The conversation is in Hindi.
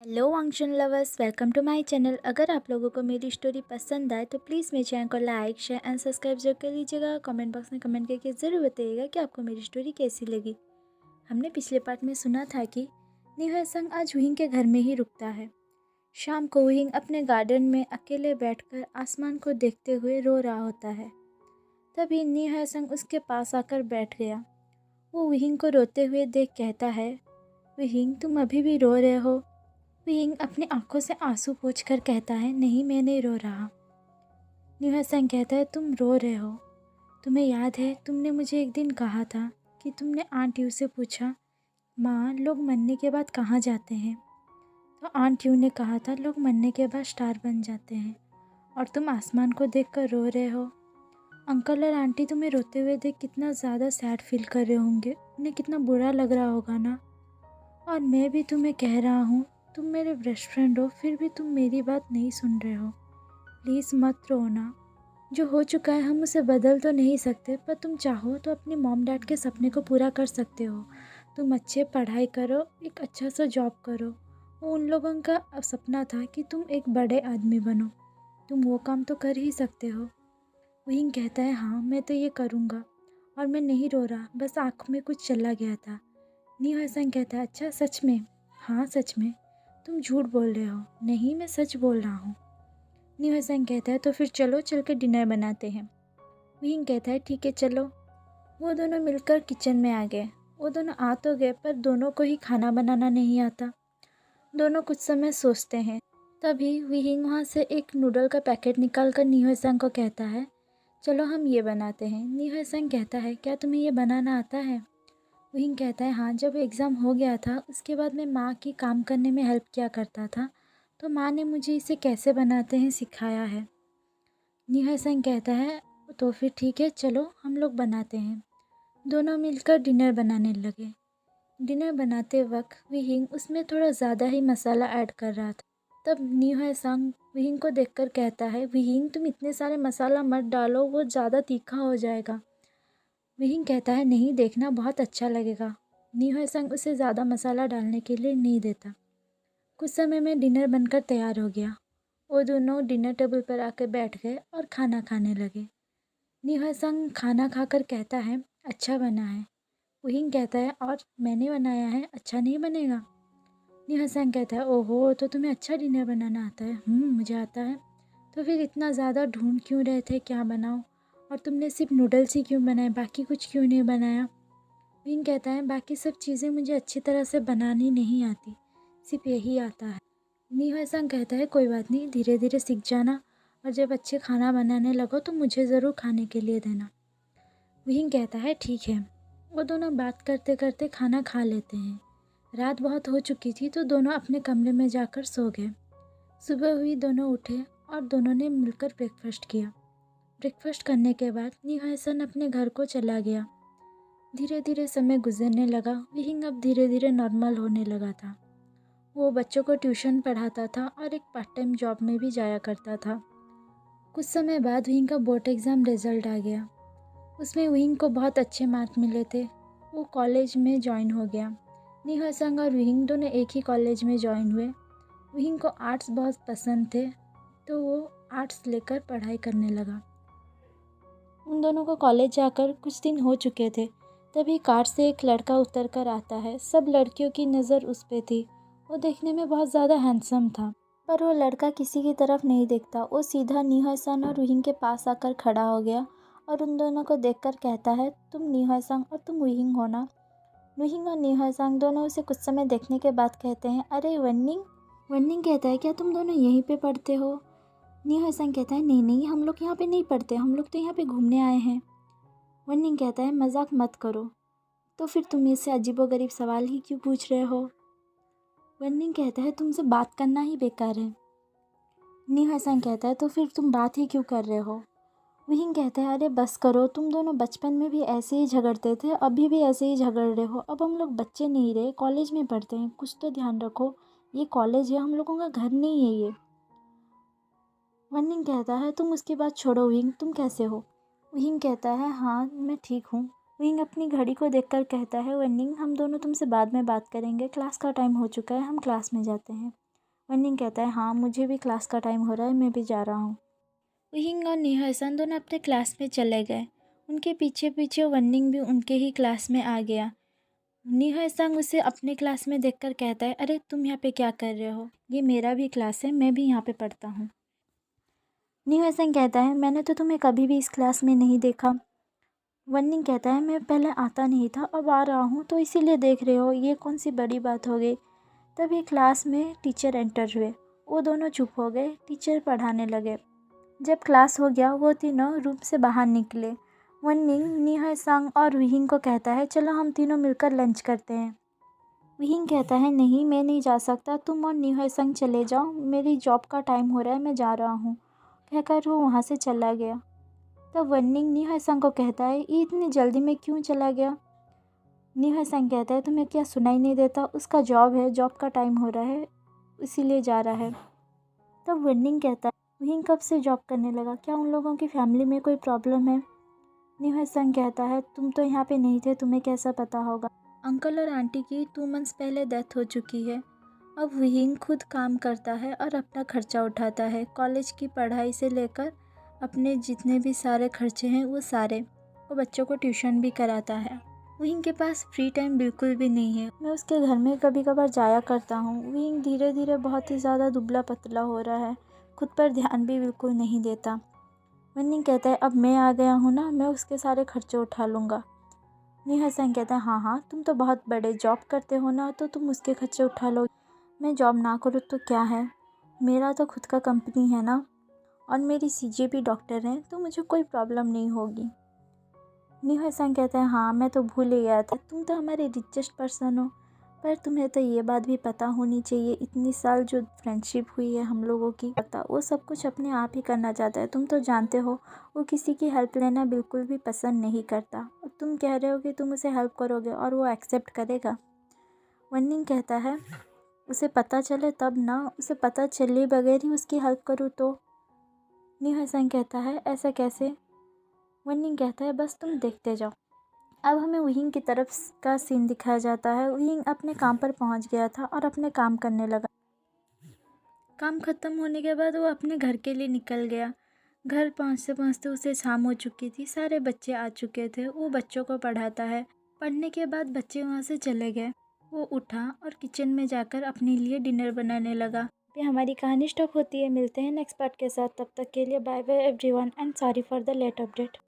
हेलो वांगचुन lovers, welcome to my channel. अगर आप लोगों को मेरी स्टोरी पसंद आए तो प्लीज़ मेरे चैनल को लाइक शेयर एंड सब्सक्राइब जरूर कर लीजिएगा। कमेंट बॉक्स में कमेंट करके ज़रूर बताइएगा कि आपको मेरी स्टोरी कैसी लगी। हमने पिछले पार्ट में सुना था कि निहाय संग आज वहींग के घर में ही रुकता है। शाम को वहींग अपने गार्डन में अकेले बैठकर आसमान को देखते हुए रो रहा होता है। तभी निहाय संग उसके पास आकर बैठ गया। वो वहींग को रोते हुए देख कहता है, वहींग तुम अभी भी रो रहे हो? विंग अपनी आंखों से आंसू पोंछकर कहता है, नहीं मैं नहीं रो रहा। निहाय संग कहता है, तुम रो रहे हो। तुम्हें याद है तुमने मुझे एक दिन कहा था कि तुमने आंट यू से पूछा, माँ लोग मरने के बाद कहाँ जाते हैं? तो आंट यू ने कहा था लोग मरने के बाद स्टार बन जाते हैं, और तुम आसमान को देखकर रो रहे हो। अंकल और आंटी तुम्हें रोते हुए देख कितना ज़्यादा सैड फील कर रहे होंगे, उन्हें कितना बुरा लग रहा होगा ना। और मैं भी तुम्हें कह रहा हूँ, तुम मेरे बेस्ट फ्रेंड हो, फिर भी तुम मेरी बात नहीं सुन रहे हो। प्लीज़ मत रोना। जो हो चुका है हम उसे बदल तो नहीं सकते, पर तुम चाहो तो अपने मॉम डैड के सपने को पूरा कर सकते हो। तुम अच्छे पढ़ाई करो, एक अच्छा सा जॉब करो। वो उन लोगों का सपना था कि तुम एक बड़े आदमी बनो। तुम वो काम तो कर ही सकते हो। वहीं कहता है, हाँ मैं तो ये करूँगा। और मैं नहीं रो रहा, बस आँख में कुछ चला गया था। निहाय संग कहता है, अच्छा सच में? हाँ सच में। तुम झूठ बोल रहे हो। नहीं मैं सच बोल रहा हूँ। निहाय संग कहता है, तो फिर चलो चल के डिनर बनाते हैं। विंग कहता है, ठीक है चलो। वो दोनों मिलकर किचन में आ गए। वो दोनों आ तो गए, पर दोनों को ही खाना बनाना नहीं आता। दोनों कुछ समय सोचते हैं। तभी विंग वहाँ से एक नूडल का पैकेट निकाल कर निहाय संग को कहता है, चलो हम ये बनाते हैं। निहाय संग कहता है, क्या तुम्हें ये बनाना आता है? विंग कहता है, हाँ जब एग्ज़ाम हो गया था उसके बाद मैं माँ की काम करने में हेल्प किया करता था, तो माँ ने मुझे इसे कैसे बनाते हैं सिखाया है। निहाय संग कहता है, तो फिर ठीक है चलो हम लोग बनाते हैं। दोनों मिलकर डिनर बनाने लगे। डिनर बनाते वक्त विहिंग उसमें थोड़ा ज़्यादा ही मसाला ऐड कर रहा था। तब निहाय संग विहिंग को देखकर कहता है, विहिंग तुम इतने सारे मसाला मत डालो, वो ज़्यादा तीखा हो जाएगा। विहिंग कहता है, नहीं देखना बहुत अच्छा लगेगा। निहाय संग उसे ज़्यादा मसाला डालने के लिए नहीं देता। कुछ समय में डिनर बनकर तैयार हो गया। वो दोनों डिनर टेबल पर आकर बैठ गए और खाना खाने लगे। निहाय संग खाना खाकर कहता है, अच्छा बना है। विहिंग कहता है, और मैंने बनाया है, अच्छा नहीं बनेगा? निहाय संग कहता है, ओहो तो तुम्हें अच्छा डिनर बनाना आता है? मुझे आता है। तो फिर इतना ज़्यादा ढूंढ क्यों रहे थे क्या बनाओ? और तुमने सिर्फ नूडल्स ही क्यों बनाए, बाकी कुछ क्यों नहीं बनाया? विंग कहता है, बाकी सब चीज़ें मुझे अच्छी तरह से बनानी नहीं आती, सिर्फ यही आता है। निहाय संग कहता है, कोई बात नहीं, धीरे धीरे सीख जाना, और जब अच्छे खाना बनाने लगो तो मुझे ज़रूर खाने के लिए देना। विंग कहता है, ठीक है। वो दोनों बात करते करते खाना खा लेते हैं। रात बहुत हो चुकी थी तो दोनों अपने कमरे में जाकर सो गए। सुबह हुई, दोनों उठे और दोनों ने मिलकर ब्रेकफास्ट किया। ब्रेकफास्ट करने के बाद निहाय संग अपने घर को चला गया। धीरे धीरे समय गुजरने लगा। विहिंग अब धीरे धीरे नॉर्मल होने लगा था। वो बच्चों को ट्यूशन पढ़ाता था और एक पार्ट टाइम जॉब में भी जाया करता था। कुछ समय बाद विहिंग का बोर्ड एग्ज़ाम रिजल्ट आ गया। उसमें विहिंग को बहुत अच्छे मार्क मिले थे। वो कॉलेज में ज्वाइन हो गया। निहाय संग और विहिंग दोनों एक ही कॉलेज में ज्वाइन हुए। विहिंग को आर्ट्स बहुत पसंद थे, तो वो आर्ट्स लेकर पढ़ाई करने लगा। उन दोनों को कॉलेज जाकर कुछ दिन हो चुके थे। तभी कार से एक लड़का उतर कर आता है। सब लड़कियों की नज़र उस पे थी। वो देखने में बहुत ज़्यादा हैंडसम था, पर वो लड़का किसी की तरफ नहीं देखता। वो सीधा निहाय संग और विहिंग के पास आकर खड़ा हो गया और उन दोनों को देखकर कहता है, तुम निहाय संग और तुम विहिंग हो ना? विहिंग और निहाय संग दोनों उसे कुछ समय देखने के बाद कहते हैं, अरे वन्निंग। वन्निंग कहता है, क्या तुम दोनों यहीं पे पढ़ते हो? निहाय संग कहता है, नहीं नहीं हम लोग यहाँ पे नहीं पढ़ते, हम लोग तो यहाँ पे घूमने आए हैं। वन्निंग कहता है, मजाक मत करो, तो फिर तुम मुझसे अजीबोगरीब सवाल ही क्यों पूछ रहे हो? वन्निंग कहता है, तुमसे बात करना ही बेकार है। निहाय संग कहता है, तो फिर तुम बात ही क्यों कर रहे हो? विहिंग कहता है, अरे बस करो, तुम दोनों बचपन में भी ऐसे ही झगड़ते थे, अभी भी ऐसे ही झगड़ रहे हो। अब हम लोग बच्चे नहीं रहे, कॉलेज में पढ़ते हैं, कुछ तो ध्यान रखो। ये कॉलेज है, हम लोगों का घर नहीं है ये। वन्निंग कहता है, तुम उसकी बात छोड़ो विहिंग, तुम कैसे हो? विहिंग कहता है, हाँ मैं ठीक हूँ। विहिंग अपनी घड़ी को देखकर कहता है, वन्निंग हम दोनों तुमसे बाद में बात करेंगे, क्लास का टाइम हो चुका है, हम क्लास में जाते हैं। वननिंग कहता है हाँ मुझे भी क्लास का टाइम हो रहा है, मैं भी जा रहा हूँ। वुहिंग और नीहासन दोनों अपने क्लास में चले गए। उनके पीछे पीछे वननिंग भी उनके ही क्लास में आ गया। नीहासन उसे अपने क्लास में देखकर कहता है, अरे तुम यहाँ पे क्या कर रहे हो, ये मेरा भी क्लास है, मैं भी यहाँ पे पढ़ता हूँ। नीहासन कहता है मैंने तो तुम्हें कभी भी इस क्लास में नहीं देखा। वननिंग कहता है मैं पहले आता नहीं था, अब आ रहा हूँ तो इसीलिए देख रहे हो, ये कौन सी बड़ी बात हो गई। तभी क्लास में टीचर एंटर हुए। वो दोनों चुप हो गए। टीचर पढ़ाने लगे। जब क्लास हो गया वो तीनों रूम से बाहर निकले। वननिंग नीहासन और विहिंग को कहता है चलो हम तीनों मिलकर लंच करते हैं। विहिंग कहता है नहीं मैं नहीं जा सकता, तुम और नीहासन चले जाओ, मेरी जॉब का टाइम हो रहा है, मैं जा रहा हूँ, कहकर वो वहाँ से चला गया। तब वननिंग नीहासन को कहता है ये इतनी जल्दी में क्यों चला गया। नीहासन कहता है तुम्हें क्या सुनाई नहीं देता, उसका जॉब है, जॉब का टाइम हो रहा है, इसीलिए जा रहा है। तब वननिंग कहता है विहिंग कब से जॉब करने लगा, क्या उन लोगों की फैमिली में कोई प्रॉब्लम है। नीहासन कहता है तुम तो यहाँ पे नहीं थे, तुम्हें कैसा पता होगा। अंकल और आंटी की 2 मंथ्स पहले डेथ हो चुकी है। अब विहिंग खुद काम करता है और अपना खर्चा उठाता है। कॉलेज की पढ़ाई से लेकर अपने जितने भी सारे खर्चे हैं वो सारे, वो बच्चों को ट्यूशन भी कराता है। विहिंग के पास फ्री टाइम बिल्कुल भी नहीं है। मैं उसके घर में कभी कभार जाया करता हूँ। विहिंग धीरे धीरे बहुत ही ज़्यादा दुबला पतला हो रहा है, खुद पर ध्यान भी बिल्कुल नहीं देता। वननिंग कहता है अब मैं आ गया हूँ ना, मैं उसके सारे खर्चे उठा लूँगा। नीहासन कहता है हाँ हाँ तुम तो बहुत बड़े जॉब करते हो ना, तो तुम उसके खर्चे उठा लो। मैं जॉब ना करूँ तो क्या है, मेरा तो खुद का कंपनी है ना, और मेरी सीजे भी डॉक्टर हैं, तो मुझे कोई प्रॉब्लम नहीं होगी। नीहासन कहता है हाँ मैं तो भूल ही गया था, तुम तो हमारे रिचेस्ट पर्सन हो। पर तुम्हें तो ये बात भी पता होनी चाहिए, इतनी साल जो फ्रेंडशिप हुई है हम लोगों की, पता वो सब कुछ अपने आप ही करना चाहता है। तुम तो जानते हो वो किसी की हेल्प लेना बिल्कुल भी पसंद नहीं करता, और तुम कह रहे हो कि तुम उसे हेल्प करोगे और वो एक्सेप्ट करेगा। वननिंग कहता है उसे पता चले तब ना, उसे पता चले बगैर ही उसकी हेल्प करूँ तो। नीहासन कहता है ऐसा कैसे। वननिंग कहता है बस तुम देखते जाओ। अब हमें विहिंग की तरफ का सीन दिखाया जाता है। विहिंग अपने काम पर पहुंच गया था और अपने काम करने लगा। काम खत्म होने के बाद वो अपने घर के लिए निकल गया। घर पहुंचते पहुंचते उसे शाम हो चुकी थी, सारे बच्चे आ चुके थे। वो बच्चों को पढ़ाता है। पढ़ने के बाद बच्चे वहाँ से चले गए। वो उठा और किचन में जाकर अपने लिए डिनर बनाने लगा। फिर हमारी कहानी स्टॉप होती है। मिलते हैं नेक्स्ट पार्ट के साथ, तब तक के लिए bye bye everyone and sorry for the late update.